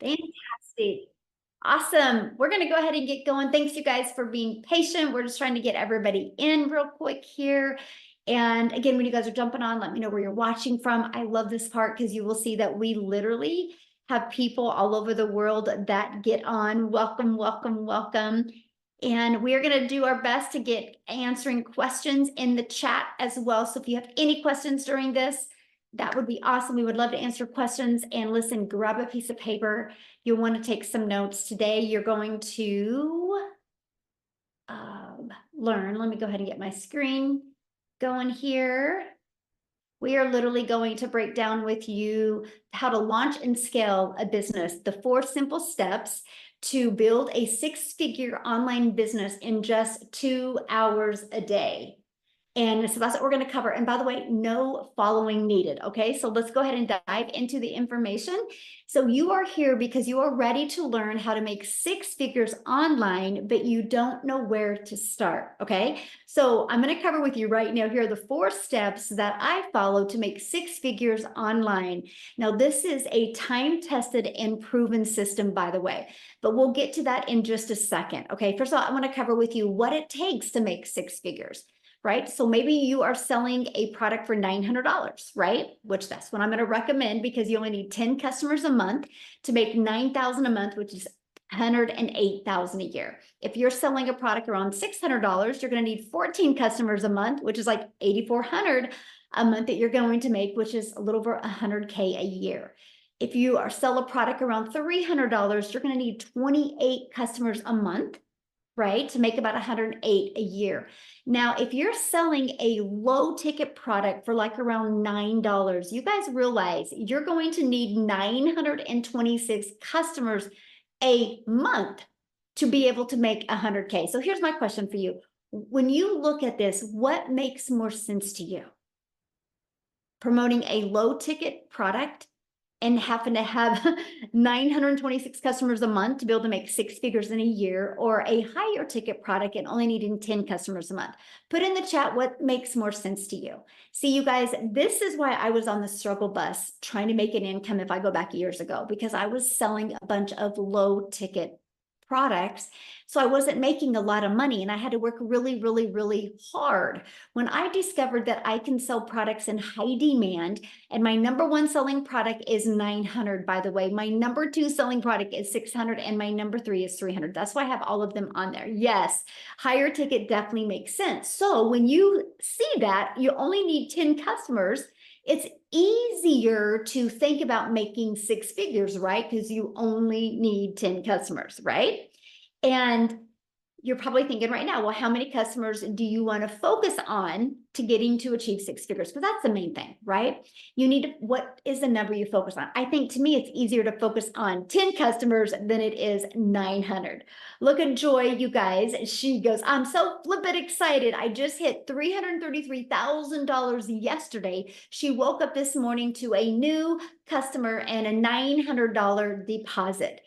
Fantastic. Awesome. We're going to go ahead and get going. Thanks, you guys, for being patient. We're just trying to get everybody in real quick here. And again, when you guys are jumping on, let me know where you're watching from. I love this part because you will see that we literally have people all over the world that get on. Welcome, welcome, welcome. And we are going to do our best to get answering questions in the chat as well. So if you have any questions during this, that would be awesome. We would love to answer questions. And listen, grab a piece of paper. You'll want to take some notes today. You're going to learn. Let me go ahead and get my screen going here. We are literally going to break down with you how to launch and scale a business, the 4 simple steps to build a 6-figure online business in just 2 hours a day. And so that's what we're going to cover. And by the way, no following needed. Okay, so let's go ahead and dive into the information. So you are here because you are ready to learn how to make 6 figures online, but you don't know where to start. Okay, so I'm going to cover with you right now. Here are the 4 steps that I follow to make 6 figures online. Now, this is a time-tested and proven system, by the way, but we'll get to that in just a second. Okay, first of all, I want to cover with you what it takes to make 6 figures. Right? So maybe you are selling a product for $900, right? Which that's what I'm going to recommend because you only need 10 customers a month to make $9,000 a month, which is $108,000 a year. If you're selling a product around $600, you're going to need 14 customers a month, which is like $8,400 a month that you're going to make, which is a little over $100K a year. If you are sell a product around $300, you're going to need 28 customers a month, right, to make about 108 a year. Now, if you're selling a low ticket product for like around $9, you guys realize you're going to need 926 customers a month to be able to make 100K. So here's my question for you. When you look at this, what makes more sense to you? Promoting a low ticket product and having to have 926 customers a month to be able to make 6 figures in a year, or a higher ticket product and only needing 10 customers a month? Put in the chat what makes more sense to you. See, you guys, this is why I was on the struggle bus trying to make an income if I go back years ago, because I was selling a bunch of low ticket products. So I wasn't making a lot of money and I had to work really, really, really hard. When I discovered that I can sell products in high demand, and my number 1 selling product is 900, by the way, my number 2 selling product is 600, and my number 3 is 300. That's why I have all of them on there. Yes, higher ticket definitely makes sense. So when you see that you only need 10 customers, it's easier to think about making 6 figures, right? Because you only need 10 customers, right? And you're probably thinking right now, well, how many customers do you want to focus on to getting to achieve 6 figures? Because that's the main thing, right? You need to, what is the number you focus on? I think to me, it's easier to focus on 10 customers than it is 900. Look at Joy, you guys. She goes, I'm so flippin' excited. I just hit $333,000 yesterday. She woke up this morning to a new customer and a $900 deposit.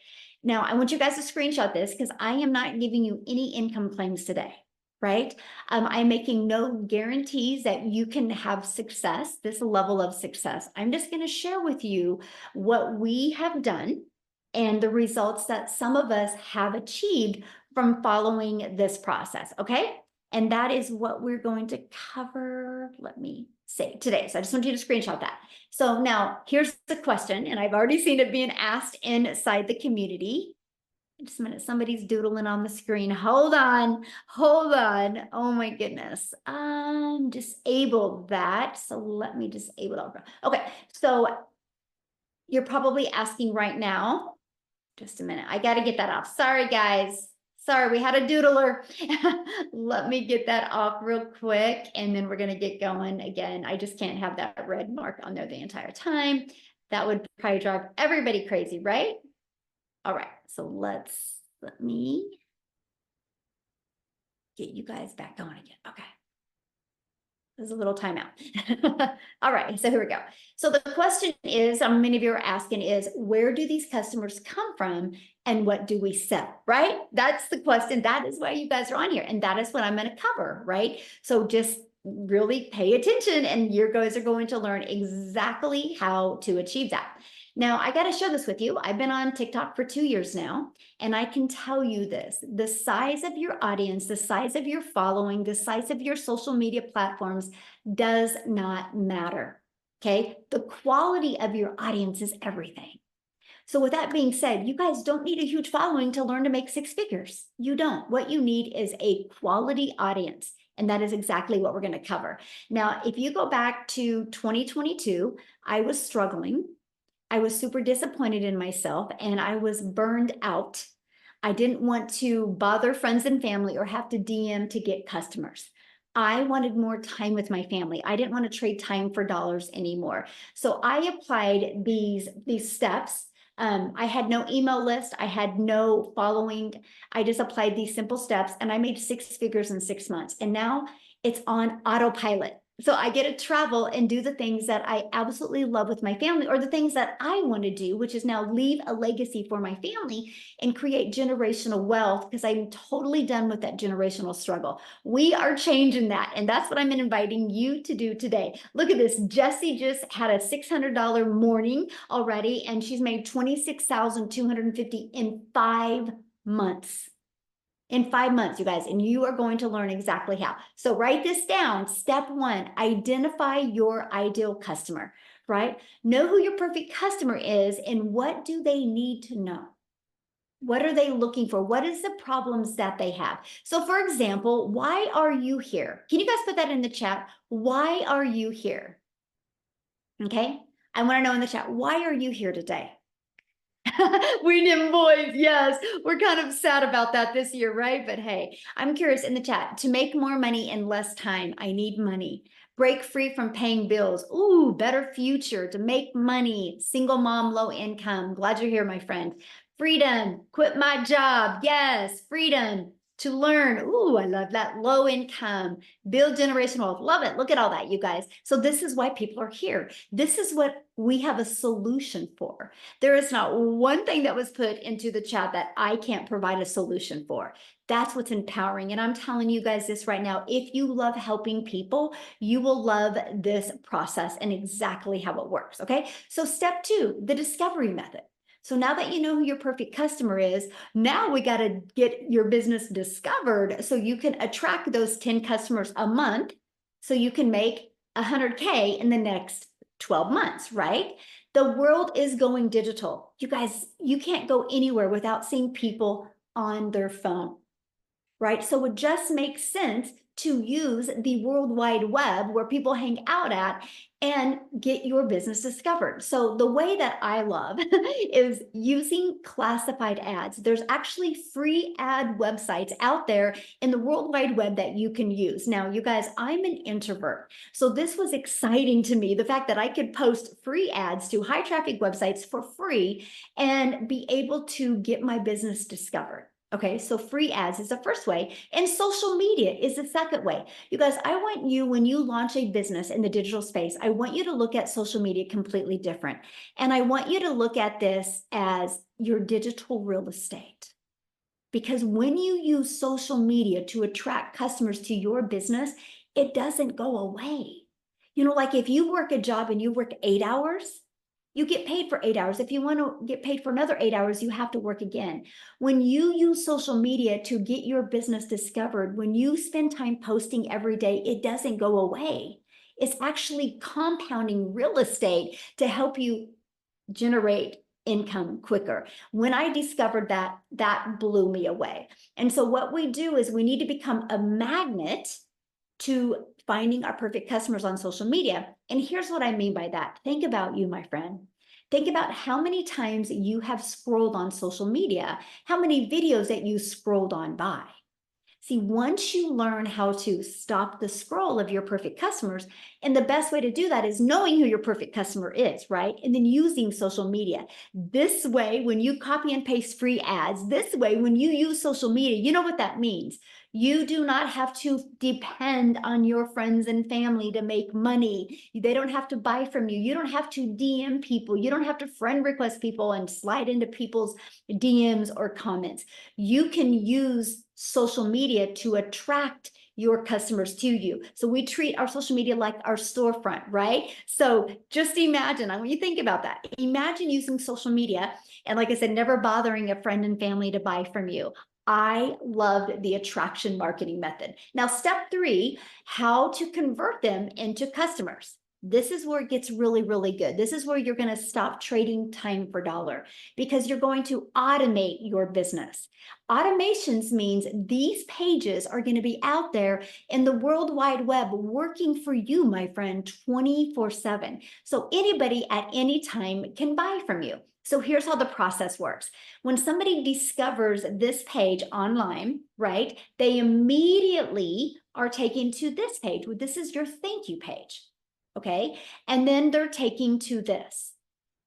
Now, I want you guys to screenshot this because I am not giving you any income claims today, right? I'm making no guarantees that you can have success, this level of success. I'm just going to share with you what we have done and the results that some of us have achieved from following this process, okay? And that is what we're going to cover. Let me say today. So I just want you to screenshot that. So now here's the question, and I've already seen it being asked inside the community. Just a minute, somebody's doodling on the screen. Hold on, hold on. Oh my goodness. Disabled that. So let me disable it. Okay, so you're probably asking right now, just a minute. I got to get that off. Sorry, guys. Sorry, we had a doodler. Let me get that off real quick, and then we're going to get going again. I just can't have that red mark on there the entire time. That would probably drive everybody crazy, right? All right, so let me get you guys back going again. Okay. There's a little timeout. All right, so here we go. So the question is, many of you are asking is, where do these customers come from and what do we sell, right? That's the question. That is why you guys are on here. And that is what I'm going to cover, right? So just really pay attention and you guys are going to learn exactly how to achieve that. Now, I got to share this with you. I've been on TikTok for 2 years now, and I can tell you this, the size of your audience, the size of your following, the size of your social media platforms does not matter. Okay. The quality of your audience is everything. So with that being said, you guys don't need a huge following to learn to make 6 figures. You don't. What you need is a quality audience. And that is exactly what we're going to cover. Now, if you go back to 2022, I was struggling. I was super disappointed in myself and I was burned out. I didn't want to bother friends and family or have to DM to get customers. I wanted more time with my family. I didn't want to trade time for dollars anymore. So I applied these steps. I had no email list. I had no following. I just applied these simple steps and I made 6 figures in 6 months. And now it's on autopilot. So I get to travel and do the things that I absolutely love with my family, or the things that I want to do, which is now leave a legacy for my family and create generational wealth, because I'm totally done with that generational struggle. We are changing that. And that's what I'm inviting you to do today. Look at this. Jessie just had a $600 morning already, and she's made $26,250 in 5 months. In 5 months, you guys, and you are going to learn exactly how. So write this down. Step 1, identify your ideal customer, right? Know who your perfect customer is and what do they need to know? What are they looking for? What is the problems that they have? So for example, why are you here? Can you guys put that in the chat? Why are you here? Okay. I want to know in the chat, why are you here today? We need boys, yes. We're kind of sad about that this year, right? But hey, I'm curious in the chat, to make more money in less time, I need money. Break free from paying bills. Ooh, better future, to make money. Single mom, low income. Glad you're here, my friend. Freedom, quit my job. Yes, freedom to learn. Ooh, I love that. Low income, build generational wealth. Love it. Look at all that, you guys. So this is why people are here. This is what we have a solution for. There is not one thing that was put into the chat that I can't provide a solution for. That's what's empowering. And I'm telling you guys this right now. If you love helping people, you will love this process and exactly how it works. Okay. So step 2, the discovery method. So now that you know who your perfect customer is, now we got to get your business discovered so you can attract those 10 customers a month so you can make 100K in the next 12 months, right? The world is going digital. You guys, you can't go anywhere without seeing people on their phone, right? So it just makes sense to use the World Wide Web where people hang out at and get your business discovered. So the way that I love is using classified ads. There's actually free ad websites out there in the World Wide Web that you can use. Now, you guys, I'm an introvert. So this was exciting to me, the fact that I could post free ads to high traffic websites for free and be able to get my business discovered. Okay, so free ads is the first way, and social media is the second way. You guys, I want you, when you launch a business in the digital space, I want you to look at social media completely different. And I want you to look at this as your digital real estate. Because when you use social media to attract customers to your business, it doesn't go away. You know, like if you work a job and you work 8 hours, you get paid for 8 hours. If you want to get paid for another 8 hours, you have to work again. When you use social media to get your business discovered, when you spend time posting every day, it doesn't go away. It's actually compounding real estate to help you generate income quicker. When I discovered that, that blew me away. And so what we do is we need to become a magnet to finding our perfect customers on social media. And here's what I mean by that. Think about you, my friend. Think about how many times you have scrolled on social media, how many videos that you scrolled on by. See, once you learn how to stop the scroll of your perfect customers, and the best way to do that is knowing who your perfect customer is, right? And then using social media. This way, when you copy and paste free ads, this way, when you use social media, you know what that means. You do not have to depend on your friends and family to make money. They don't have to buy from you. You don't have to DM people. You don't have to friend request people and slide into people's DMs or comments. You can use social media to attract your customers to you. So we treat our social media like our storefront, right? So just imagine, I want you to think about that. Imagine using social media and, like I said, never bothering a friend and family to buy from you. I loved the attraction marketing method. Now, step 3, how to convert them into customers. This is where it gets really, really good. This is where you're going to stop trading time for dollar, because you're going to automate your business. Automations means these pages are going to be out there in the World Wide Web working for you, my friend, 24/7. So anybody at any time can buy from you. So here's how the process works. When somebody discovers this page online, right, they immediately are taken to this page. This is your thank you page. Okay, and then they're taking to this.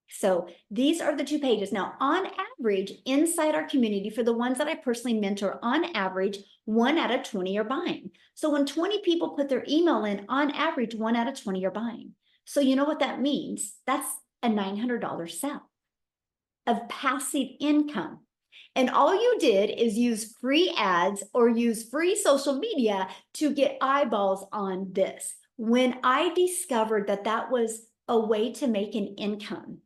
So these are the 2 pages. Now, on average, inside our community, for the ones that I personally mentor, on average, 1 out of 20 are buying. So when 20 people put their email in, on average, 1 out of 20 are buying. So you know what that means? That's a $900 sell of passive income. And all you did is use free ads or use free social media to get eyeballs on this. When I discovered that that was a way to make an income,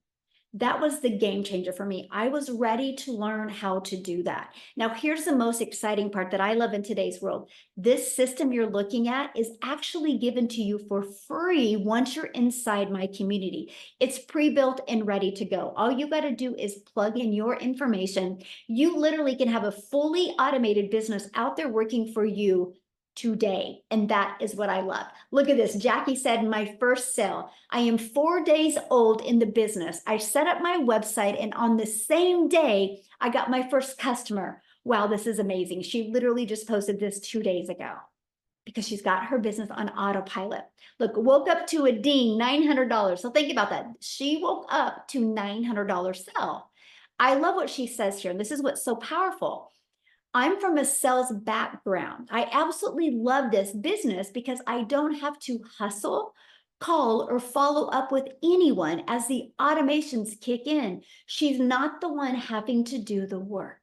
that was the game changer for me. I was ready to learn how to do that. Now, here's the most exciting part that I love in today's world. This system you're looking at is actually given to you for free once you're inside my community. It's pre-built and ready to go. All you got to do is plug in your information. You literally can have a fully automated business out there working for you today. And that is what I love. Look at this. Jackie said, my first sale. I am 4 days old in the business. I set up my website, and on the same day, I got my first customer. Wow, this is amazing. She literally just posted this 2 days ago because she's got her business on autopilot. Look, woke up to a ding, $900. So think about that. She woke up to $900 sell. I love what she says here. And this is what's so powerful. I'm from a sales background. I absolutely love this business because I don't have to hustle, call, or follow up with anyone as the automations kick in. She's not the one having to do the work.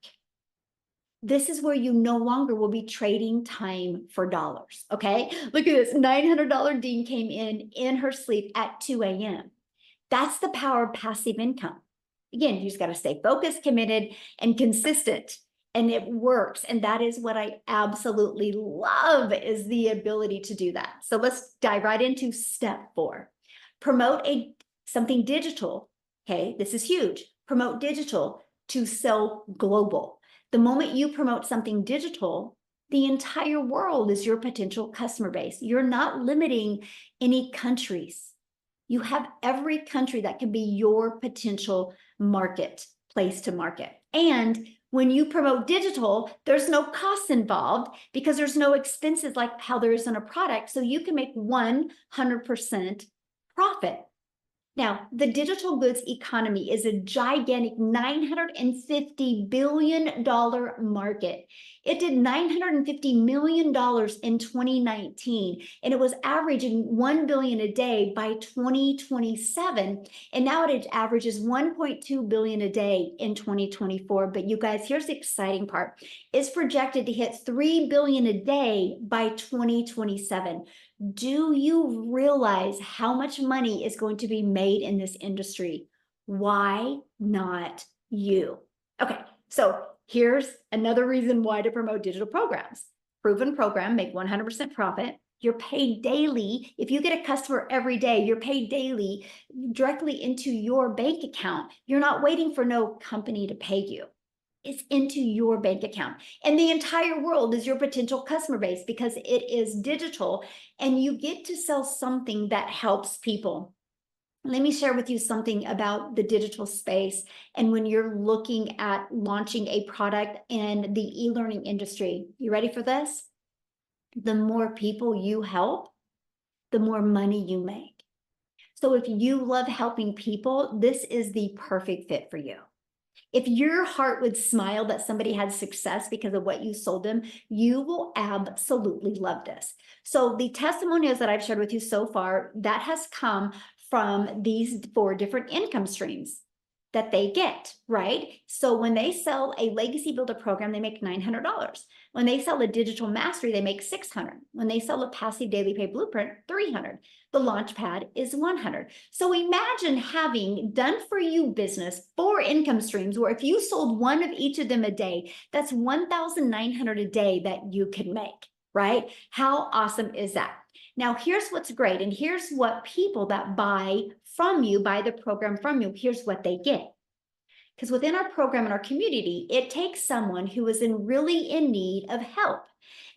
This is where you no longer will be trading time for dollars, okay? Look at this, $900 Dean came in her sleep at 2 a.m. That's the power of passive income. Again, you just got to stay focused, committed, and consistent. And it works. And that is what I absolutely love, is the ability to do that. So let's dive right into step 4. Promote something digital. Okay, this is huge. Promote digital to sell global. The moment you promote something digital, the entire world is your potential customer base. You're not limiting any countries. You have every country that can be your potential market, place to market. And when you promote digital, there's no costs involved because there's no expenses like how there is in a product. So you can make 100% profit. Now, the digital goods economy is a gigantic $950 billion market. It did $950 million in 2019, and it was averaging $1 billion a day by 2027. And now it averages $1.2 billion a day in 2024. But you guys, here's the exciting part. It's projected to hit $3 billion a day by 2027. Do you realize how much money is going to be made in this industry? Why not you? Okay, so here's another reason why to promote digital programs. Proven program, make 100% profit. You're paid daily. If you get a customer every day, you're paid daily directly into your bank account. You're not waiting for no company to pay you. It's into your bank account. And the entire world is your potential customer base because it is digital, and you get to sell something that helps people. Let me share with you something about the digital space. And when you're looking at launching a product in the e-learning industry, you ready for this? The more people you help, the more money you make. So if you love helping people, this is the perfect fit for you. If your heart would smile that somebody had success because of what you sold them, you will absolutely love this. So the testimonials that I've shared with you so far, that has come from these 4 different income streams. that they get, right? So when they sell a legacy builder program, they make $900. When they sell a digital mastery, they make $600. When they sell a passive daily pay blueprint, $300. The launch pad is $100. So imagine having done for you business, 4 income streams, where if you sold one of each of them a day, that's $1,900 a day that you can make, right? How awesome is that? Now, here's what's great. And here's what people that buy from you, buy the program from you, here's what they get. Because within our program and our community, it takes someone who is really in need of help.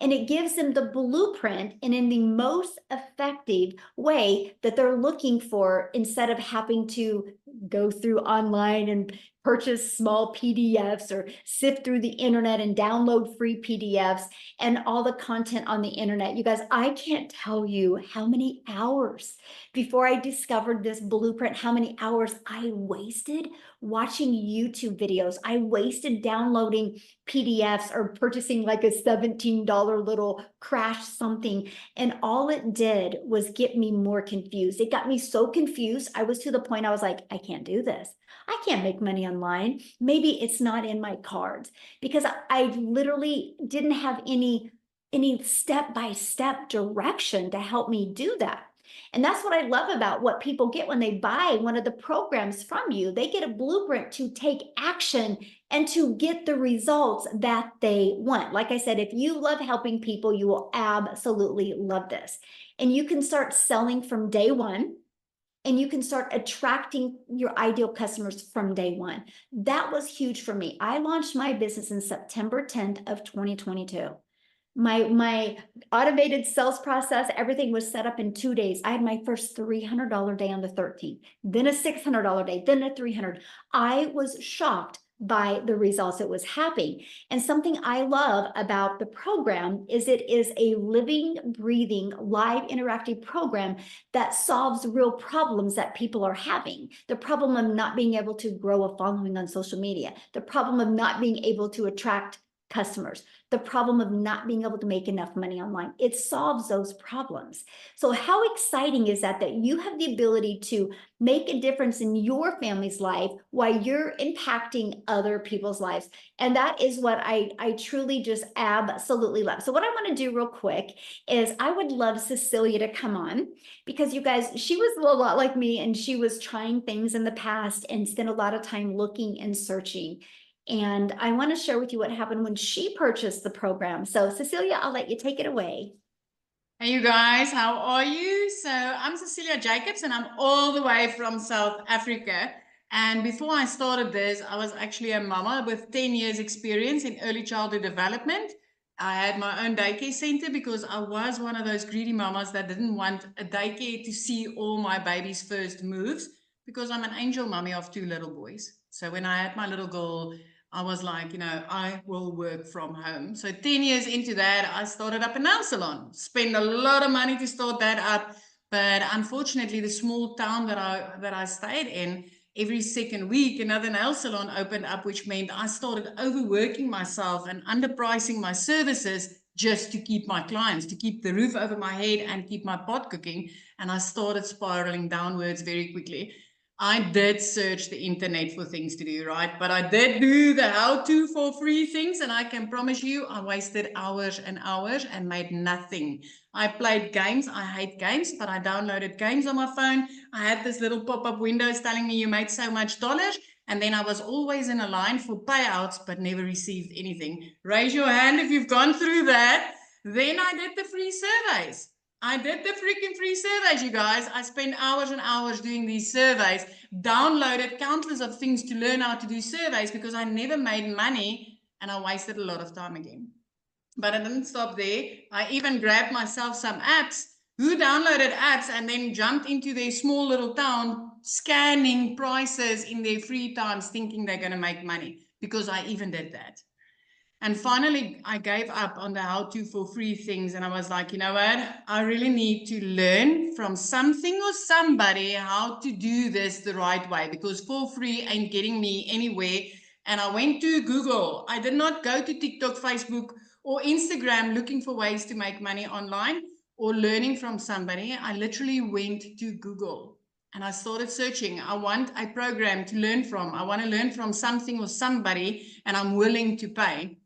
And it gives them the blueprint and in the most effective way that they're looking for, instead of having to go through online and purchase small PDFs or sift through the internet and download free PDFs and all the content on the internet. You guys, I can't tell you how many hours before I discovered this blueprint, how many hours I wasted watching YouTube videos. I wasted downloading PDFs or purchasing like a $17 little crash something. And all it did was get me more confused. It got me so confused. I was to the point I was like, I can't do this. I can't make money online. Maybe it's not in my cards, because I literally didn't have any step-by-step direction to help me do that. And that's what I love about what people get when they buy one of the programs from you. They get a blueprint to take action and to get the results that they want. Like I said, if you love helping people, you will absolutely love this. And you can start selling from day one, and you can start attracting your ideal customers from day one. That was huge for me. I launched my business in September 10th of 2022. My automated sales process, everything was set up in 2 days. I had my first $300 day on the 13th, then a $600 day, then a $300. I was shocked by the results that was happening. And something I love about the program is it is a living, breathing, live, interactive program that solves real problems that people are having. The problem of not being able to grow a following on social media, the problem of not being able to attract customers, the problem of not being able to make enough money online. It solves those problems. So how exciting is that you have the ability to make a difference in your family's life while you're impacting other people's lives? And that is what I truly just absolutely love. So what I want to do real quick is I would love Cecilia to come on, because you guys, she was a lot like me, and she was trying things in the past and spent a lot of time looking and searching. And I want to share with you what happened when she purchased the program. So Cecilia, I'll let you take it away. Hey, you guys, how are you? So I'm Cecilia Jacobs, and I'm all the way from South Africa. And before I started this, I was actually a mama with 10 years experience in early childhood development. I had my own daycare center because I was one of those greedy mamas that didn't want a daycare to see all my baby's first moves, because I'm an angel mummy of 2 little boys. So when I had my little girl, I was like, I will work from home. So 10 years into that, I started up a nail salon. Spent a lot of money to start that up. But unfortunately, the small town that I stayed in, every second week, another nail salon opened up, which meant I started overworking myself and underpricing my services just to keep my clients, to keep the roof over my head and keep my pot cooking. And I started spiraling downwards very quickly. I did search the internet for things to do, right? But I did do the how-to for free things, and I can promise you I wasted hours and hours and made nothing. I played games. I hate games, but I downloaded games on my phone. I had this little pop-up windows telling me you made so much dollars, and then I was always in a line for payouts but never received anything. Raise your hand if you've gone through that. Then I did the free surveys. I did the freaking free surveys, you guys. I spent hours and hours doing these surveys, downloaded countless of things to learn how to do surveys, because I never made money and I wasted a lot of time again. But I didn't stop there. I even grabbed myself some apps. Who downloaded apps and then jumped into their small little town, scanning prices in their free times, thinking they're going to make money? Because I even did that. And finally, I gave up on the how-to for free things. And I was like, you know what? I really need to learn from something or somebody how to do this the right way, because for free ain't getting me anywhere. And I went to Google. I did not go to TikTok, Facebook, or Instagram looking for ways to make money online or learning from somebody. I literally went to Google. And I started searching. I want a program to learn from. I want to learn from something or somebody, and I'm willing to pay.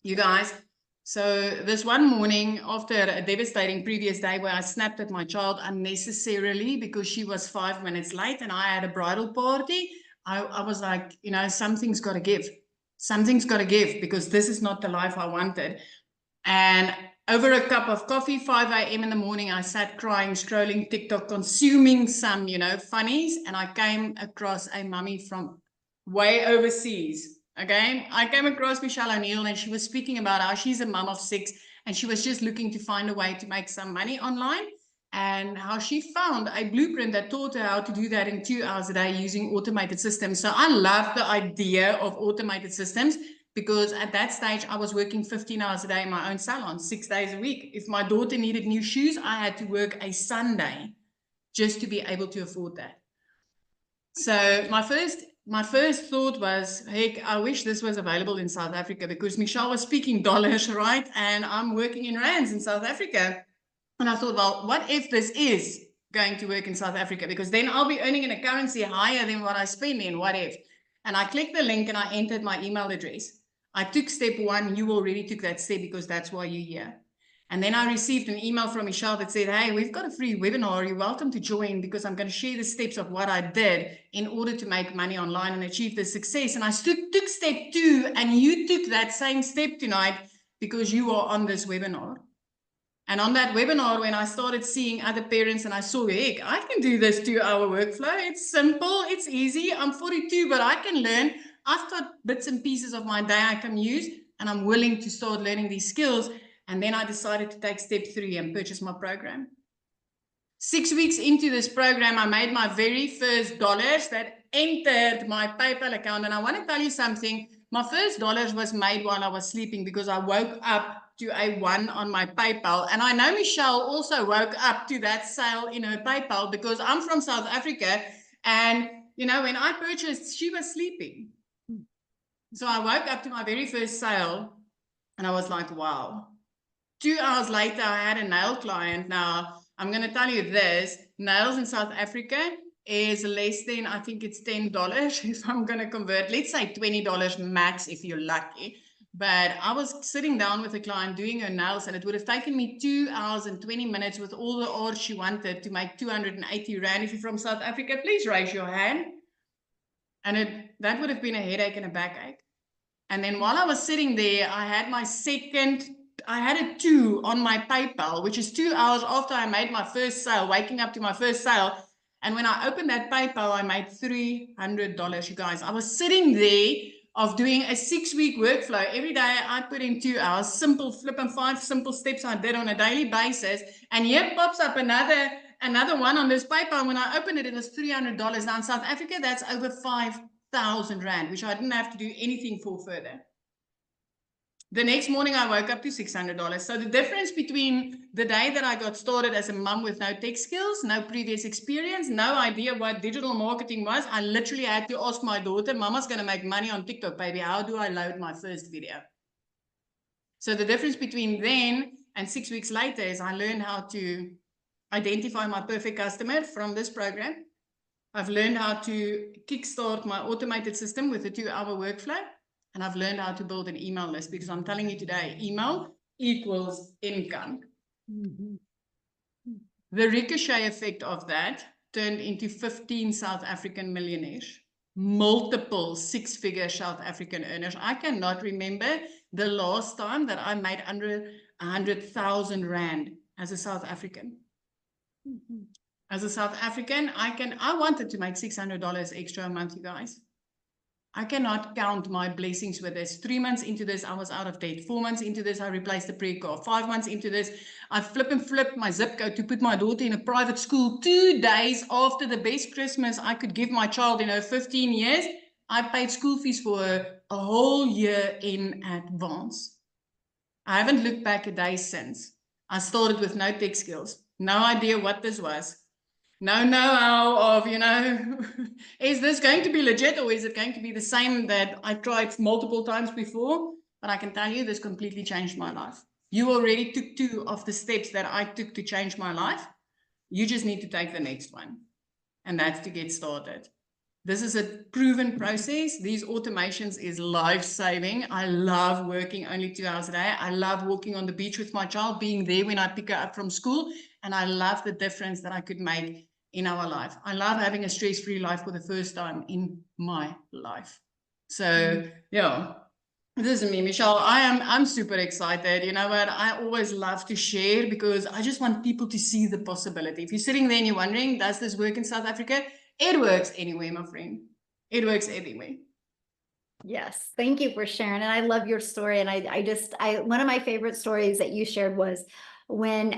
You guys, so this one morning after a devastating previous day where I snapped at my child unnecessarily because she was 5 minutes late and I had a bridal party, I was like, you know, something's got to give. Something's got to give, because this is not the life I wanted. And over a cup of coffee, 5 a.m. in the morning, I sat crying, scrolling TikTok, consuming some, you know, funnies. And I came across a mummy from way overseas. Okay. I came across Michelle O'Neill, and she was speaking about how she's a mum of 6 and she was just looking to find a way to make some money online, and how she found a blueprint that taught her how to do that in 2 hours a day using automated systems. So I love the idea of automated systems, because at that stage I was working 15 hours a day in my own salon, 6 days a week. If my daughter needed new shoes, I had to work a Sunday just to be able to afford that. So my first thought was, heck, I wish this was available in South Africa, because Michelle was speaking dollars, right? And I'm working in rands in South Africa. And I thought, well, what if this is going to work in South Africa? Because then I'll be earning in a currency higher than what I spend in. What if? And I clicked the link and I entered my email address. I took step 1. You already took that step, because that's why you're here. And then I received an email from Michelle that said, hey, we've got a free webinar. You're welcome to join, because I'm going to share the steps of what I did in order to make money online and achieve the success. And I took step 2, and you took that same step tonight, because you are on this webinar. And on that webinar, when I started seeing other parents and I saw, heck, I can do this 2-hour workflow. It's simple. It's easy. I'm 42, but I can learn. I've got bits and pieces of my day I can use, and I'm willing to start learning these skills. And then I decided to take step 3 and purchase my program. 6 weeks into this program, I made my very first dollars that entered my PayPal account. And I want to tell you something. My first dollars was made while I was sleeping, because I woke up to a 1 on my PayPal. And I know Michelle also woke up to that sale in her PayPal, because I'm from South Africa. And, you know, when I purchased, she was sleeping. So I woke up to my very first sale and I was like, wow. 2 hours later, I had a nail client. Now, I'm going to tell you this. Nails in South Africa is less than, I think it's $10 if I'm going to convert. Let's say $20 max if you're lucky. But I was sitting down with a client doing her nails, and it would have taken me 2 hours and 20 minutes with all the art she wanted to make 280 Rand. If you're from South Africa, please raise your hand. And that would have been a headache and a backache. And then while I was sitting there, I had a 2 on my PayPal, which is 2 hours after I made my first sale, waking up to my first sale. And when I opened that PayPal, I made $300, you guys. I was sitting there of doing a 6-week workflow. Every day I put in 2 hours, simple flip and 5 simple steps I did on a daily basis. And here pops up another one on this PayPal. When I opened it, it was $300. Now in South Africa, that's over 5,000 Rand, which I didn't have to do anything for further. The next morning, I woke up to $600. So the difference between the day that I got started as a mom with no tech skills, no previous experience, no idea what digital marketing was, I literally had to ask my daughter, Mama's going to make money on TikTok, baby. How do I load my first video? So the difference between then and 6 weeks later is I learned how to identify my perfect customer from this program. I've learned how to kickstart my automated system with a 2-hour workflow. And I've learned how to build an email list, because I'm telling you today, email equals income. Mm-hmm. The ricochet effect of that turned into 15 South African millionaires, multiple 6-figure South African earners. I cannot remember the last time that I made under 100,000 Rand as a South African. Mm-hmm. As a South African, I wanted to make $600 extra a month, you guys. I cannot count my blessings with this. 3 months into this, I was out of debt. 4 months into this, I replaced the pre-car. 5 months into this, I flipped my zip code to put my daughter in a private school. 2 days after the best Christmas I could give my child in her 15 years, I paid school fees for her a whole year in advance. I haven't looked back a day since. I started with no tech skills. No idea what this was. No know-how of, you know, is this going to be legit, or is it going to be the same that I tried multiple times before? But I can tell you this completely changed my life. You already took 2 of the steps that I took to change my life. You just need to take the next one. and that's to get started. This is a proven process. These automations is life-saving. I love working only 2 hours a day. I love walking on the beach with my child, being there when I pick her up from school, and I love the difference that I could make in our life. I love having a stress-free life for the first time in my life. So, yeah. This is me, Michelle. I'm super excited. You know what? I always love to share because I just want people to see the possibility. If you're sitting there and you're wondering, does this work in South Africa? It works anywhere, my friend. It works anywhere. Yes, thank you for sharing. And I love your story. And I one of my favorite stories that you shared was when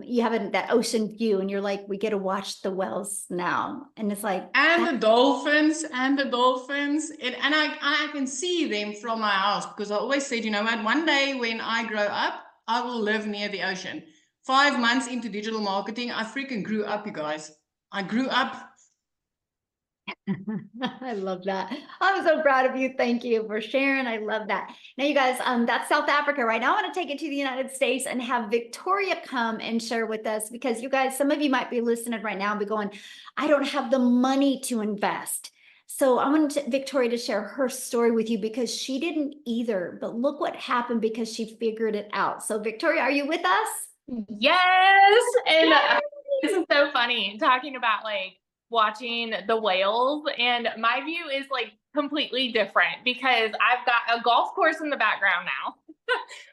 you have that ocean view and you're like, we get to watch the whales now. And it's like, and the dolphins. And I can see them from my house because I always said, you know what, one day when I grow up, I will live near the ocean. 5 months into digital marketing, I freaking grew up, you guys. I grew up. I love that. I'm so proud of you. Thank you for sharing. I love that. Now, you guys, that's South Africa right now. I want to take it to the United States and have Victoria come and share with us, because you guys, some of you might be listening right now and be going, I don't have the money to invest. So I want Victoria to share her story with you, because she didn't either, but look what happened because she figured it out. So Victoria, are you with us? Yes. And this is so funny talking about like watching the whales, and my view is like completely different because I've got a golf course in the background now.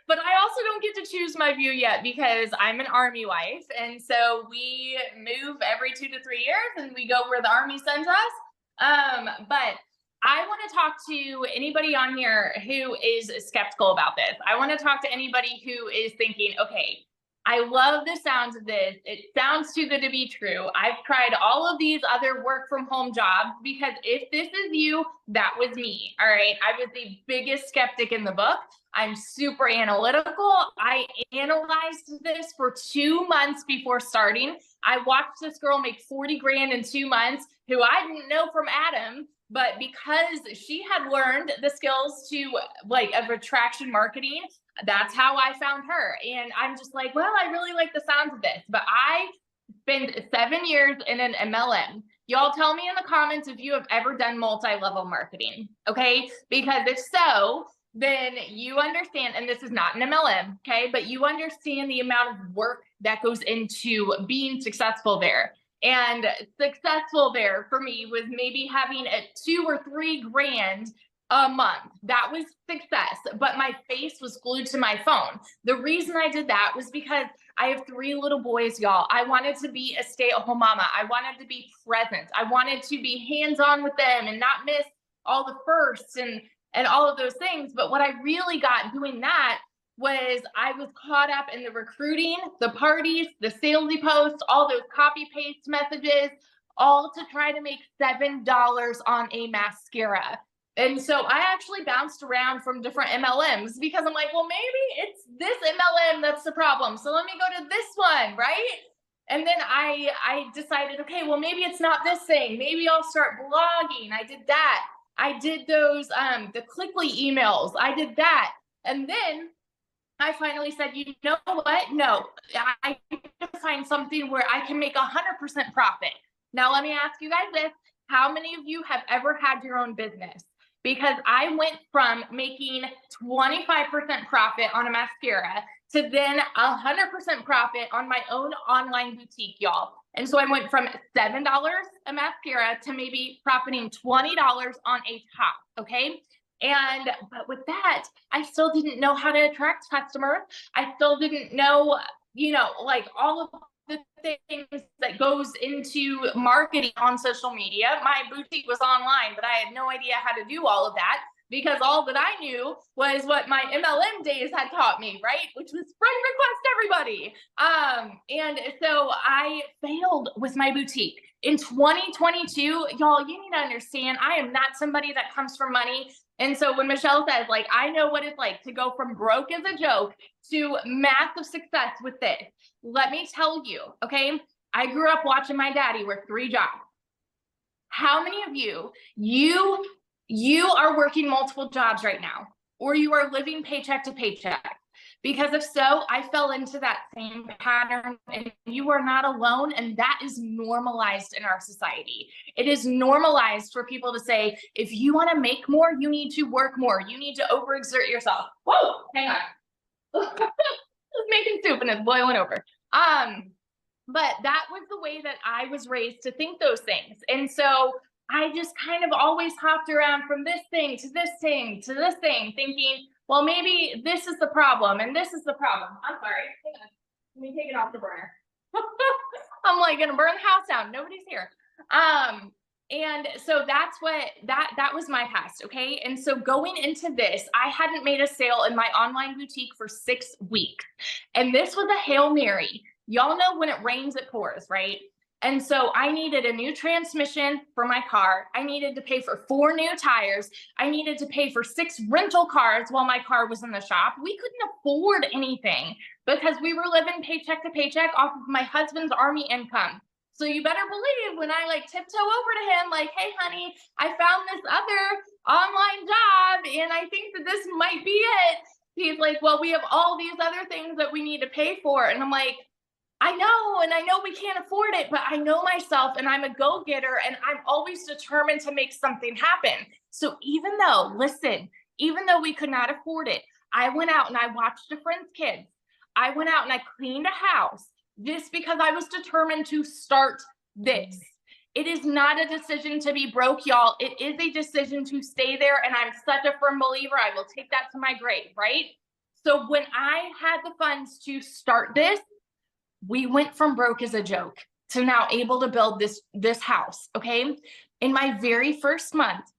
But I also don't get to choose my view yet because I'm an Army wife, and so we move every 2 to 3 years and we go where the Army sends us. But I want to talk to anybody on here who is skeptical about this. I want to talk to anybody who is thinking, okay, I love the sounds of this. It sounds too good to be true. I've tried all of these other work from home jobs, because if this is you, that was me. All right. I was the biggest skeptic in the book. I'm super analytical. I analyzed this for 2 months before starting. I watched this girl make 40 grand in 2 months, who I didn't know from Adam, but because she had learned the skills to like of attraction marketing, that's how I found her. And I'm just like, well, I really like the sounds of this, but I spent 7 years in an MLM. Y'all tell me in the comments if you have ever done multi-level marketing, okay? Because if so, then you understand, and this is not an MLM, okay? But you understand the amount of work that goes into being successful there. And successful there for me was maybe having a 2 or 3 grand a month. That was success, but my face was glued to my phone. The reason I did that was because I have 3 little boys, y'all. I wanted to be a stay-at-home mama. I wanted to be present. I wanted to be hands-on with them and not miss all the firsts and all of those things. But what I really got doing that was I was caught up in the recruiting, the parties, the salesy posts, all those copy paste messages, all to try to make $7 on a mascara. And so I actually bounced around from different MLMs because I'm like, well, maybe it's this MLM that's the problem. So let me go to this one, right? And then I decided, okay, well, maybe it's not this thing. Maybe I'll start blogging. I did that. I did those, the Clickly emails. I did that. And then I finally said, you know what? No, I need to find something where I can make 100% profit. Now, let me ask you guys this. How many of you have ever had your own business? Because I went from making 25% profit on a mascara to then 100% profit on my own online boutique, y'all. And so I went from $7 a mascara to maybe profiting $20 on a top, okay? But with that, I still didn't know how to attract customers. I still didn't know, like all of the things that goes into marketing on social media. My boutique was online, but I had no idea how to do all of that because all that I knew was what my MLM days had taught me, right? Which was friend request everybody. And so I failed with my boutique. In 2022, y'all, you need to understand, I am not somebody that comes from money. And so when Michelle says, like, I know what it's like to go from broke as a joke to massive success with this, let me tell you, okay, I grew up watching my daddy work 3 jobs. How many of you are working multiple jobs right now, or you are living paycheck to paycheck? Because if so, I fell into that same pattern, and you are not alone. And that is normalized in our society. It is normalized for people to say, if you want to make more, you need to work more. You need to overexert yourself. Whoa, hang on. Just making soup and it's boiling over. But that was the way that I was raised to think those things. And so I just kind of always hopped around from this thing to this thing to this thing, thinking, well, maybe this is the problem and this is the problem. I'm sorry. Hang on. Let me take it off the burner. I'm like gonna burn the house down. Nobody's here. And so that's what that was my past. Okay. And so going into this, I hadn't made a sale in my online boutique for 6 weeks. And this was a Hail Mary. Y'all know when it rains, it pours, right? And so I needed a new transmission for my car. I needed to pay for 4 new tires. I needed to pay for 6 rental cars while my car was in the shop. We couldn't afford anything because we were living paycheck to paycheck off of my husband's Army income. So you better believe when I like tiptoe over to him, like, hey, honey, I found this other online job and I think that this might be it. He's like, well, we have all these other things that we need to pay for. And I'm like, I know, and I know we can't afford it, but I know myself and I'm a go-getter and I'm always determined to make something happen. So even though we could not afford it, I went out and I watched a friend's kids. I went out and I cleaned a house just because I was determined to start this. It is not a decision to be broke, y'all. It is a decision to stay there. And I'm such a firm believer. I will take that to my grave, right? So when I had the funds to start this, we went from broke as a joke to now able to build this house, okay? In my very first month,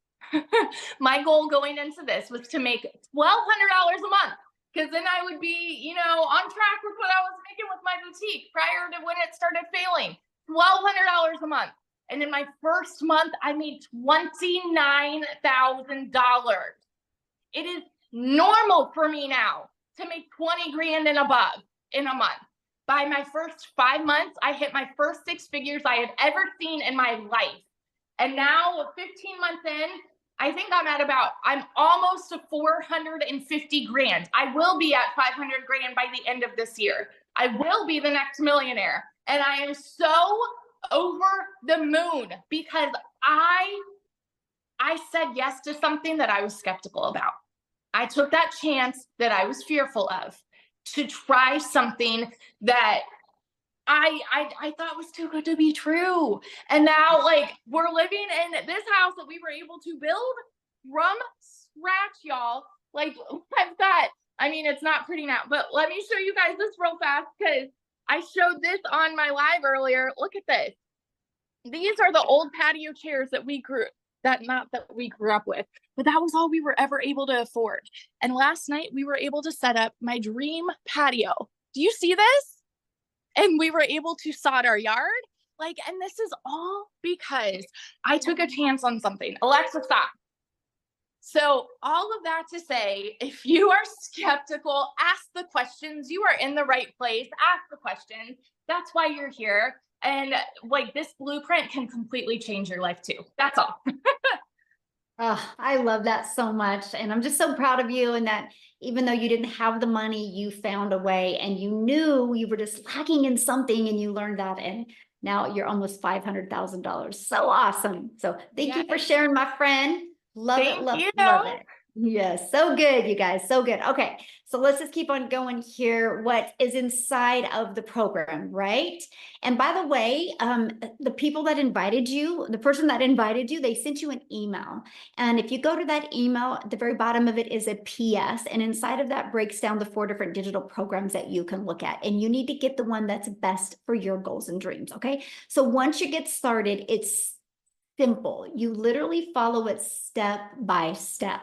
my goal going into this was to make $1,200 a month, because then I would be, on track with what I was making with my boutique prior to when it started failing. $1,200 a month. And in my first month, I made $29,000. It is normal for me now to make 20 grand and above in a month. By my first 5 months, I hit my first 6 figures I had ever seen in my life. And now 15 months in, I think I'm almost to 450 grand. I will be at 500 grand by the end of this year. I will be the next millionaire. And I am so over the moon because I said yes to something that I was skeptical about. I took that chance that I was fearful of to try something that I thought was too good to be true. And now we're living in this house that we were able to build from scratch, y'all. It's not pretty now, but let me show you guys this real fast because I showed this on my live earlier. Look at this. These are the old patio chairs that we grew up with, but that was all we were ever able to afford. And last night we were able to set up my dream patio. Do you see this? And we were able to sod our yard. And this is all because I took a chance on something. Alexa, stop. So all of that to say, if you are skeptical, ask the questions. You are in the right place. Ask the questions. That's why you're here. And this blueprint can completely change your life too. That's all. Oh, I love that so much. And I'm just so proud of you. And that even though you didn't have the money, you found a way and you knew you were just lacking in something and you learned that. And now you're almost $500,000. So awesome. So thank you for sharing, my friend. Love it. Love it. Yes. So good, you guys. So good. Okay. So let's just keep on going here. What is inside of the program, right? And by the way, the people that invited you, the person that invited you, they sent you an email. And if you go to that email, at the very bottom of it is a PS. And inside of that breaks down the 4 different digital programs that you can look at. And you need to get the one that's best for your goals and dreams. Okay. So once you get started, it's simple. You literally follow it step by step.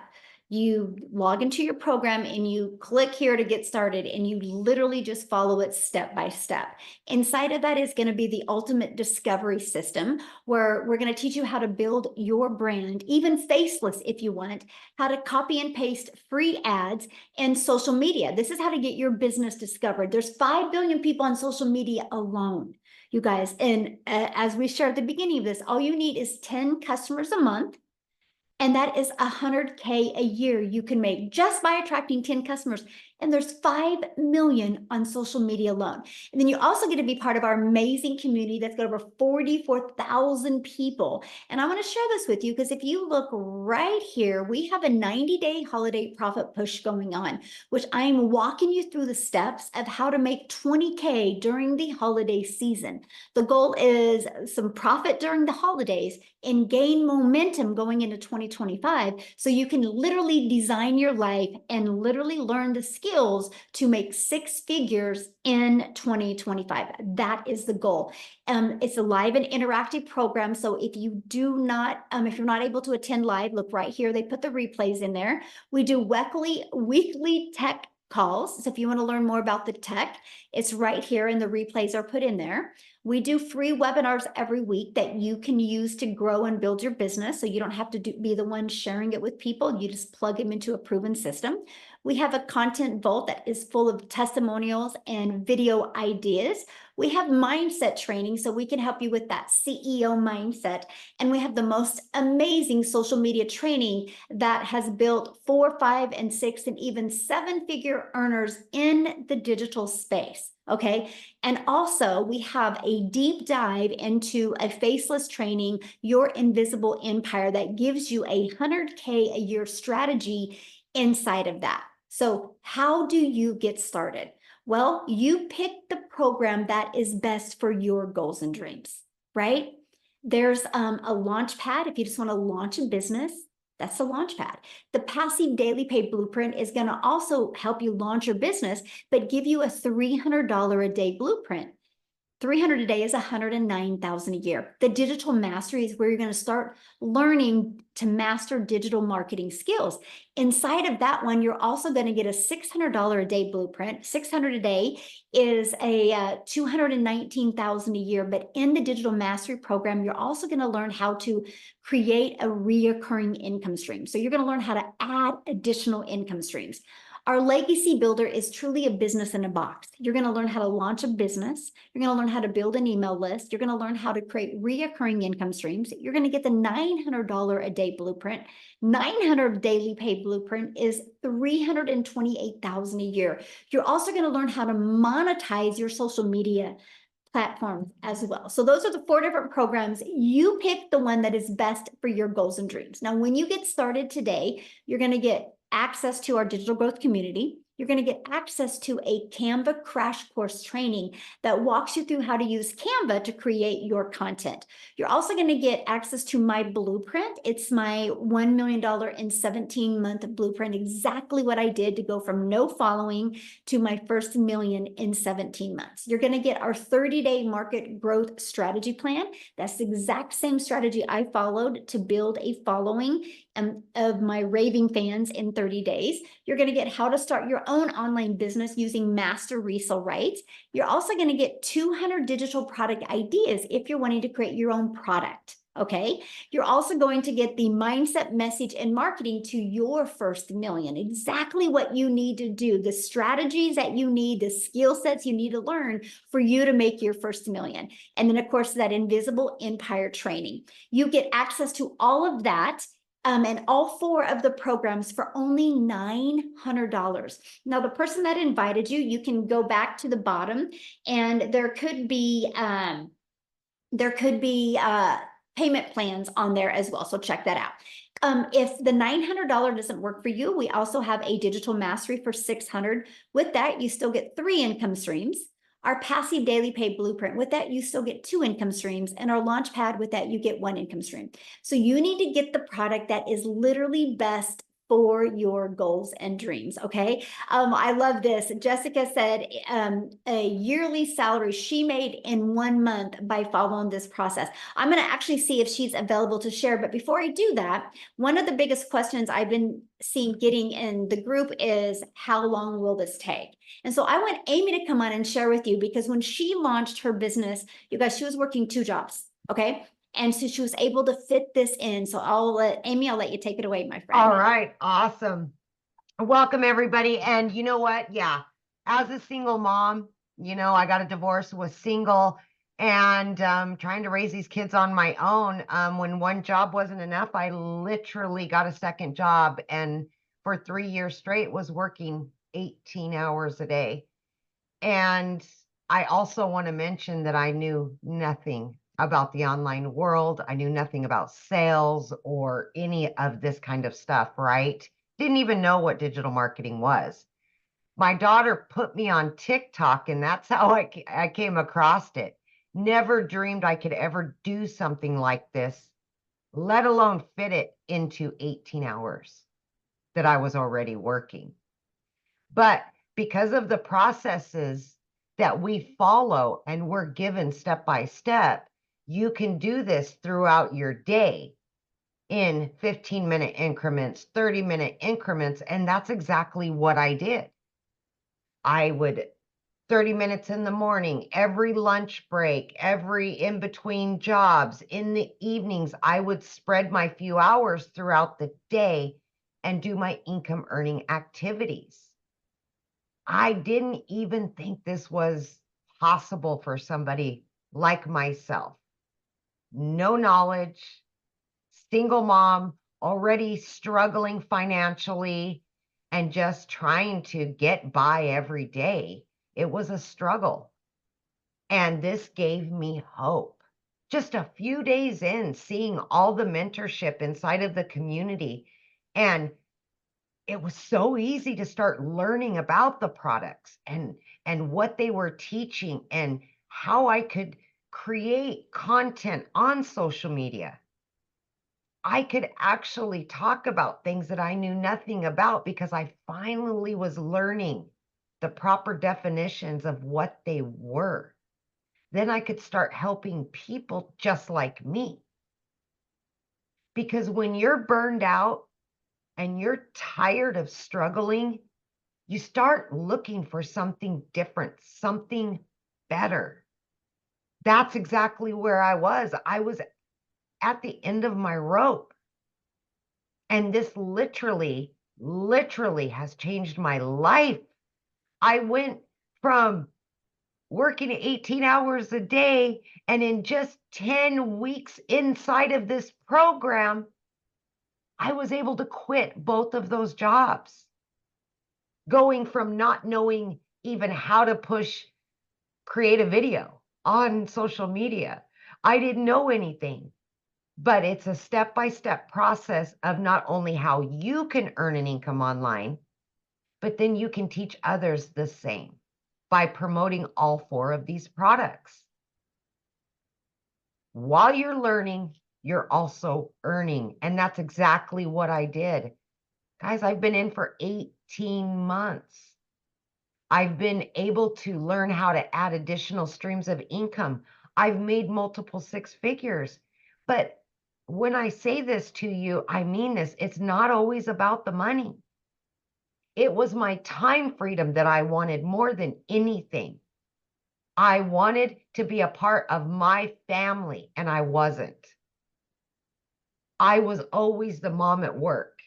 You log into your program and you click here to get started and you literally just follow it step by step. Inside of that is going to be the ultimate discovery system where we're going to teach you how to build your brand, even faceless if you want, how to copy and paste free ads and social media. This is how to get your business discovered. There's 5 billion people on social media alone, you guys. And as we shared at the beginning of this, all you need is 10 customers a month. And that is $100K a year you can make just by attracting 10 customers. And there's 5 million on social media alone. And then you also get to be part of our amazing community that's got over 44,000 people. And I want to share this with you because if you look right here, we have a 90-day holiday profit push going on, which I am walking you through the steps of how to make 20K during the holiday season. The goal is some profit during the holidays and gain momentum going into 2025 so you can literally design your life and literally learn the skills to make 6 figures in 2025. That is the goal. It's a live and interactive program. So if you do not, if you're not able to attend live, look right here. They put the replays in there. We do weekly tech calls. So if you want to learn more about the tech, it's right here and the replays are put in there. We do free webinars every week that you can use to grow and build your business. So you don't have to be the one sharing it with people. You just plug them into a proven system. We have a content vault that is full of testimonials and video ideas. We have mindset training so we can help you with that CEO mindset. And we have the most amazing social media training that has built 4, 5, and 6, and even 7-figure earners in the digital space. Okay. And also we have a deep dive into a faceless training, Your Invisible Empire, that gives you a 100K a year strategy inside of that. So how do you get started? Well, you pick the program that is best for your goals and dreams, right? There's a launch pad. If you just want to launch a business, that's the launch pad. The passive daily pay blueprint is going to also help you launch your business, but give you a $300 a day blueprint. 300 a day is 109,000 a year. The digital mastery is where you're going to start learning to master digital marketing skills. Inside of that one, you're also going to get a $600 a day blueprint. 600 a day is a 219,000 a year. But in the digital mastery program, you're also going to learn how to create a reoccurring income stream. So you're going to learn how to add additional income streams. Our legacy builder is truly a business in a box. You're going to learn how to launch a business. You're going to learn how to build an email list. You're going to learn how to create reoccurring income streams. You're going to get the $900 a day blueprint. 900 daily pay blueprint is 328,000 a year. You're also going to learn how to monetize your social media platforms as well. So those are the 4 different programs. You pick the one that is best for your goals and dreams. Now, when you get started today, you're going to get access to our digital growth community. You're going to get access to a Canva crash course training that walks you through how to use Canva to create your content. You're also going to get access to my blueprint. It's my $1 million in 17-month blueprint, exactly what I did to go from no following to my first million in 17 months. You're going to get our 30-day market growth strategy plan. That's the exact same strategy I followed to build a following of my raving fans in 30 days. You're going to get how to start your own online business using master resale rights. You're also going to get 200 digital product ideas if you're wanting to create your own product. Okay. You're also going to get the mindset, message, and marketing to your first million. Exactly what you need to do, the strategies that you need, the skill sets you need to learn for you to make your first million. And then, of course, that invisible empire training. You get access to all of that. And all 4 of the programs for only $900. Now, the person that invited you, you can go back to the bottom, and there could be payment plans on there as well. So check that out. If the $900 doesn't work for you, we also have a digital mastery for $600. With that, you still get 3 income streams. Our passive daily pay blueprint, with that, you still get 2 income streams. And our launch pad, with that, you get 1 income stream. So you need to get the product that is literally best for your goals and dreams. Okay. I love this. Jessica said a yearly salary she made in 1 month by following this process. I'm going to actually see if she's available to share. But before I do that, one of the biggest questions I've been getting in the group is, how long will this take? And so I want Amy to come on and share with you, because when she launched her business, you guys, she was working 2 jobs. Okay. And so she was able to fit this in. So Amy, I'll let you take it away, my friend. All right. Awesome. Welcome, everybody. And you know what? Yeah. As a single mom, I got a divorce, was single, and trying to raise these kids on my own. When one job wasn't enough, I literally got a second job, and for 3 years straight was working 18 hours a day. And I also want to mention that I knew nothing about the online world. I knew nothing about sales or any of this kind of stuff, right? Didn't even know what digital marketing was. My daughter put me on TikTok, and that's how I came across it. Never dreamed I could ever do something like this, let alone fit it into 18 hours that I was already working. But because of the processes that we follow and we're given step by step, you can do this throughout your day in 15-minute increments, 30-minute increments. And that's exactly what I did. I would 30 minutes in the morning, every lunch break, every in between jobs, in the evenings, I would spread my few hours throughout the day and do my income earning activities. I didn't even think this was possible for somebody like myself. No knowledge, single mom, already struggling financially, and just trying to get by every day. It was a struggle. And this gave me hope. Just a few days in, seeing all the mentorship inside of the community, and it was so easy to start learning about the products and what they were teaching and how I could create content on social media. I could actually talk about things that I knew nothing about because I finally was learning the proper definitions of what they were. Then I could start helping people just like me. Because when you're burned out and you're tired of struggling, you start looking for something different, something better. That's exactly where I was. I was at the end of my rope. And this literally has changed my life. I went from working 18 hours a day, and in just 10 weeks inside of this program, I was able to quit both of those jobs. Going from not knowing even how to create a video on social media. I didn't know anything, but it's a step-by-step process of not only how you can earn an income online, but then you can teach others the same by promoting all 4 of these products. While you're learning, you're also earning. And that's exactly what I did. Guys, I've been in for 18 months. I've been able to learn how to add additional streams of income. I've made multiple 6 figures. But when I say this to you, I mean this. It's not always about the money. It was my time freedom that I wanted more than anything. I wanted to be a part of my family, and I wasn't. I was always the mom at work,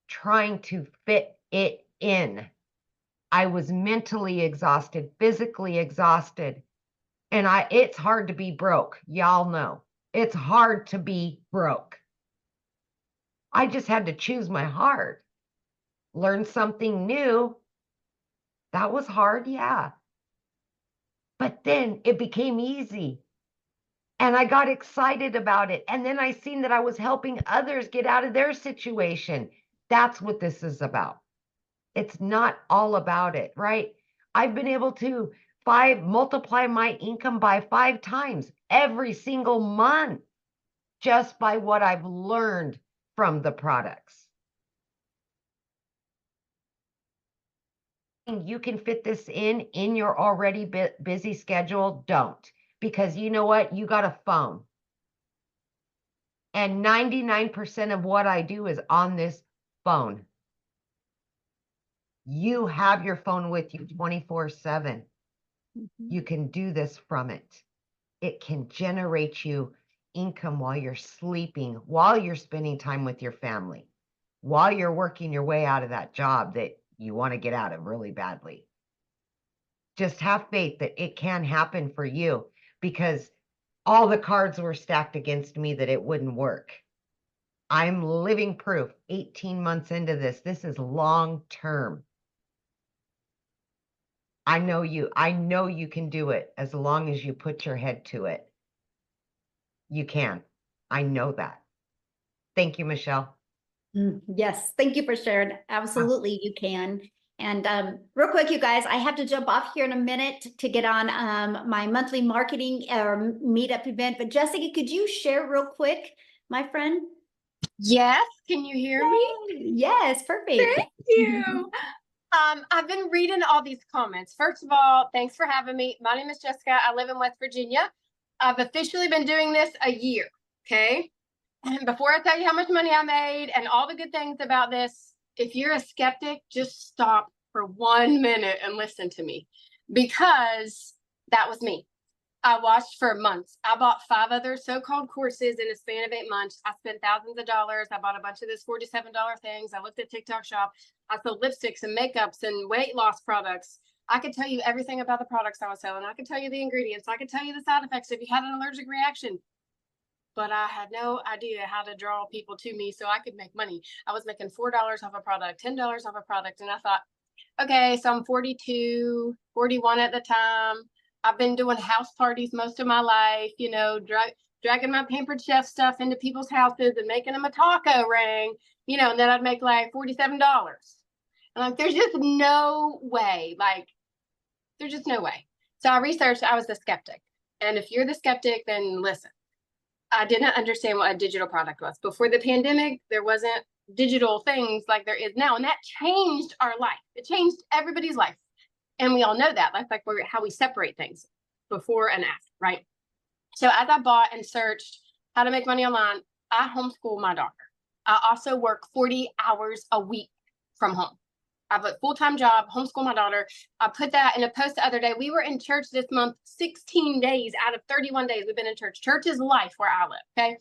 trying to fit it in. I was mentally exhausted, physically exhausted, and it's hard to be broke. Y'all know. It's hard to be broke. I just had to choose my heart. Learn something new. That was hard, yeah. But then it became easy. And I got excited about it. And then I seen that I was helping others get out of their situation. That's what this is about. It's not all about it, right? I've been able to multiply my income by 5 times every single month just by what I've learned from the products. You can fit this in your already busy schedule. Don't, because you know what? You got a phone. And 99% of what I do is on this phone. You have your phone with you 24/7. You can do this from it. It can generate you income while you're sleeping, while you're spending time with your family, while you're working your way out of that job that you want to get out of really badly. Just have faith that it can happen for you, because all the cards were stacked against me that it wouldn't work. I'm living proof. 18 months into this. This is long term. I know you can do it as long as you put your head to it. You can. I know that. Thank you, Michelle. Yes, thank you for sharing. Absolutely, you can. And real quick, you guys, I have to jump off here in a minute to get on my monthly marketing or meetup event. But Jessica, could you share real quick, my friend? Yes, can you hear me? Yes, perfect. Thank you. I've been reading all these comments. First of all, thanks for having me. My name is Jessica. I live in West Virginia. I've officially been doing this a year, okay? And before I tell you how much money I made and all the good things about this, if you're a skeptic, just stop for 1 minute and listen to me, because that was me. I watched for months. I bought 5 other so-called courses in a span of 8 months. I spent thousands of dollars. I bought a bunch of this $47 things. I looked at TikTok Shop. I sold lipsticks and makeups and weight loss products. I could tell you everything about the products I was selling. I could tell you the ingredients. I could tell you the side effects if you had an allergic reaction. But I had no idea how to draw people to me so I could make money. I was making $4 off a product, $10 off a product. And I thought, okay, so I'm 42, 41 at the time. I've been doing house parties most of my life, you know, dragging my Pampered Chef stuff into people's houses and making them a taco ring, you know, and then I'd make like $47. And like, there's just no way, like, there's just no way. So I researched, I was a skeptic. And if you're the skeptic, then listen. I didn't understand what a digital product was. Before the pandemic, there wasn't digital things like there is now. And that changed our life. It changed everybody's life. And we all know that. That's like how we separate things before and after, right? So as I bought and searched how to make money online, I homeschool my daughter. I also work 40 hours a week from home. I have a full-time job, homeschool my daughter. I put that in a post the other day. We were in church this month, 16 days out of 31 days we've been in church. Church is life where I live, okay?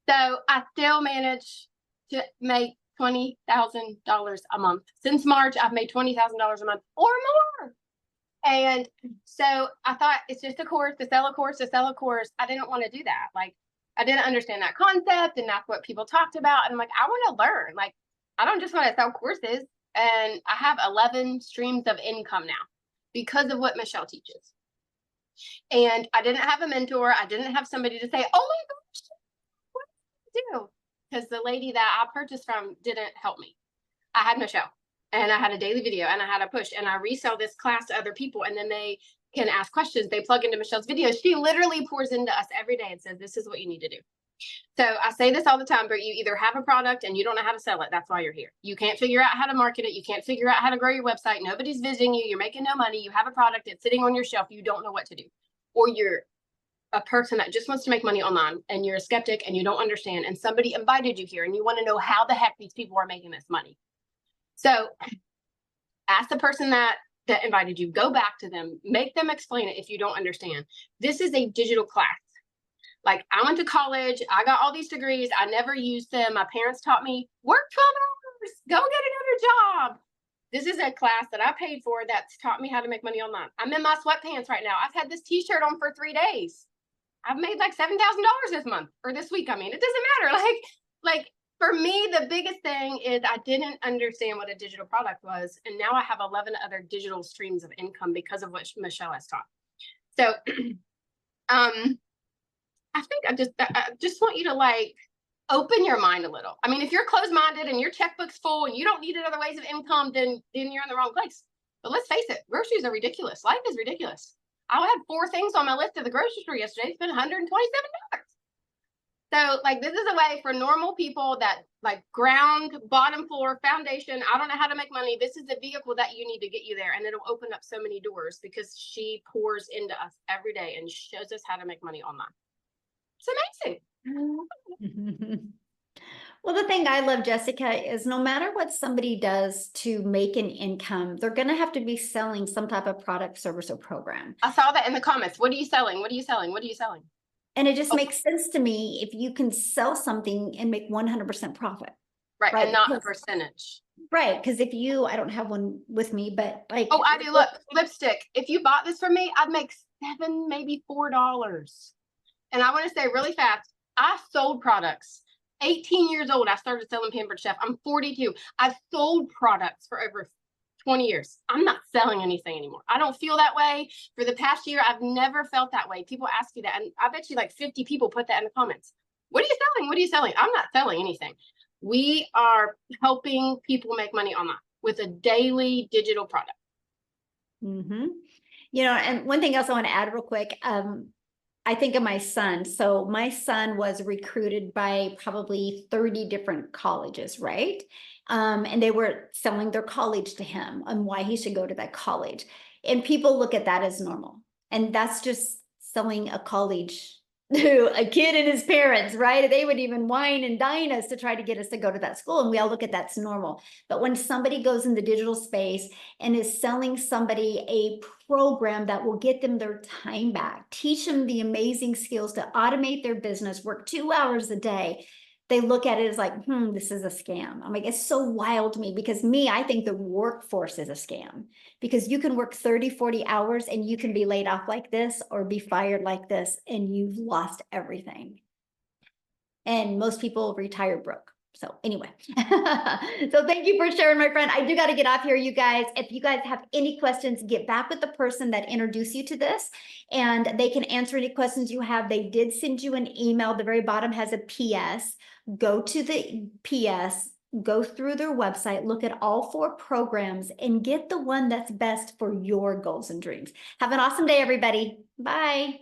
So I still manage to make $20,000 a month. Since March, I've made $20,000 a month or more. And so I thought, it's just a course, to sell a course, to sell a course. I didn't want to do that. Like, I didn't understand that concept, and that's what people talked about. And I'm like, I want to learn. Like, I don't just want to sell courses. And I have 11 streams of income now because of what Michelle teaches. And I didn't have a mentor. I didn't have somebody to say, oh my gosh, what do I do? Because the lady that I purchased from didn't help me. I had Michelle, and I had a daily video, and I had a push, and I resell this class to other people, and then they can ask questions. They plug into Michelle's videos. She literally pours into us every day and says, this is what you need to do. So I say this all the time, but you either have a product and you don't know how to sell it. That's why you're here. You can't figure out how to market it. You can't figure out how to grow your website. Nobody's visiting you. You're making no money. You have a product. It's sitting on your shelf. You don't know what to do. Or you're a person that just wants to make money online, and you're a skeptic and you don't understand, and somebody invited you here and you want to know how the heck these people are making this money. So ask the person that invited you, go back to them, make them explain it if you don't understand. This is a digital class. Like, I went to college, I got all these degrees, I never used them. My parents taught me, work 12 hours, go get another job. This is a class that I paid for that's taught me how to make money online. I'm in my sweatpants right now. I've had this t-shirt on for 3 days. I've made like $7,000 this month, or this week. I mean, it doesn't matter. Like for me, the biggest thing is I didn't understand what a digital product was. And now I have 11 other digital streams of income because of what Michelle has taught. So, I think I just want you to like open your mind a little. I mean, if you're closed-minded and your checkbook's full and you don't need other ways of income, then you're in the wrong place. But let's face it, groceries are ridiculous. Life is ridiculous. I had 4 things on my list at the grocery store yesterday. It's been $127. So like, this is a way for normal people that like ground, bottom floor, foundation. I don't know how to make money. This is the vehicle that you need to get you there. And it'll open up so many doors because she pours into us every day and shows us how to make money online. It's amazing. Well, the thing I love, Jessica, is no matter what somebody does to make an income, they're going to have to be selling some type of product, service, or program. I saw that in the comments. What are you selling? What are you selling? What are you selling? And it just makes sense to me if you can sell something and make 100% profit. Right. And not a percentage. Right. Because if you, I don't have one with me, but like. Oh, I do. Look, lipstick. If you bought this from me, I'd make $7, maybe $4. And I want to say really fast, I sold products. 18 years old, I started selling Pampered Chef. I'm 42. I've sold products for over 20 years. I'm not selling anything anymore. I don't feel that way. For the past year, I've never felt that way. People ask you that, and I bet you like 50 people put that in the comments. What are you selling? What are you selling? I'm not selling anything. We are helping people make money online with a daily digital product. Mm-hmm. You know, and one thing else I want to add real quick, I think of my son. So my son was recruited by probably 30 different colleges, right? And they were selling their college to him and why he should go to that college. And people look at that as normal. And that's just selling a college to a kid and his parents, right? They would even wine and dine us to try to get us to go to that school. And we all look at that's normal. But when somebody goes in the digital space and is selling somebody a program that will get them their time back, teach them the amazing skills to automate their business, work 2 hours a day, they look at it as like, this is a scam. I'm like, it's so wild to me because I think the workforce is a scam because you can work 30, 40 hours and you can be laid off like this or be fired like this and you've lost everything. And most people retire broke. So anyway, so thank you for sharing, my friend. I do got to get off here, you guys. If you guys have any questions, get back with the person that introduced you to this and they can answer any questions you have. They did send you an email. The very bottom has a PS. Go to the PS, go through their website, look at all 4 programs and get the one that's best for your goals and dreams. Have an awesome day, everybody. Bye.